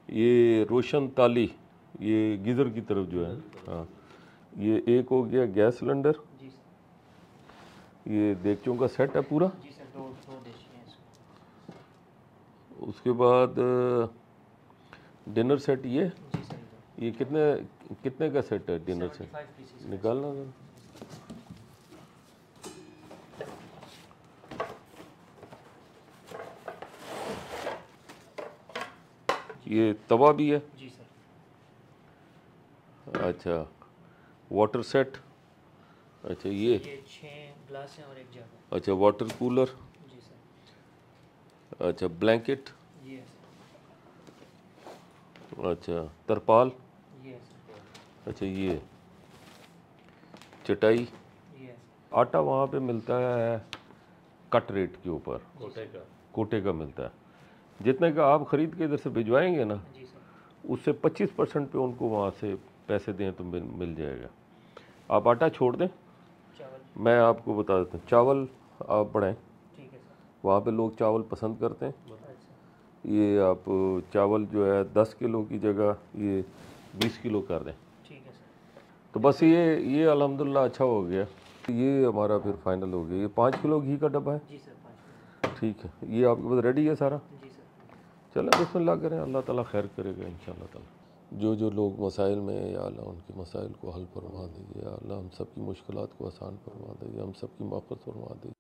ये रोशन ताली, ये गीज़र की तरफ जो है। हाँ, ये एक हो गया गैस सिलेंडर। जी सर। ये देगचों का सेट है पूरा। जी सर, दो दो देशी हैं इसमें। उसके बाद डिनर सेट ये जी सर, इधर ये कितने कितने का सेट है डिनर सेट? 75 पीसेस का। निकालना जरा। ये तवा भी है। जी सर। अच्छा, वाटर सेट। अच्छा ये 6 ग्लास हैं और एक जग है। अच्छा, वाटर कूलर। जी सर। अच्छा, ब्लैंकेट। ये है सर। अच्छा, तरपाल। ये है सर। अच्छा, ये चटाई। ये है सर। आटा वहाँ पे मिलता है कट रेट के ऊपर, कोटे का मिलता है। जितने का आप ख़रीद के इधर से भिजवाएंगे ना, जी सर। उससे 25% पे उनको वहाँ से पैसे दें तो मिल जाएगा। आप आटा छोड़ दें, चावल। मैं आपको बता देता हूँ। चावल आप बढ़ाएं, ठीक है सर। वहाँ पे लोग चावल पसंद करते हैं। अच्छा। ये आप चावल जो है 10 किलो की जगह ये 20 किलो कर दें। ठीक है सर। तो बस ये अल्हम्दुलिल्लाह अच्छा हो गया। ये हमारा फिर फाइनल हो गया। ये 5 किलो घी का डब्बा है। जी सर, 5 किलो। ठीक है, ये आपके पास रेडी है सारा। जी सर। चलें बिस्मिल्लाह करें, अल्लाह ताला खैर करेगा इंशाअल्लाह ताला। जो लोग मसाइल में हैं, या अल्लाह उनके मसाइल को हल फरमा दे, या अल्लाह हम सब की मुश्किलात को आसान फरमा दे, या हम सब की माफ़त फरमा दे।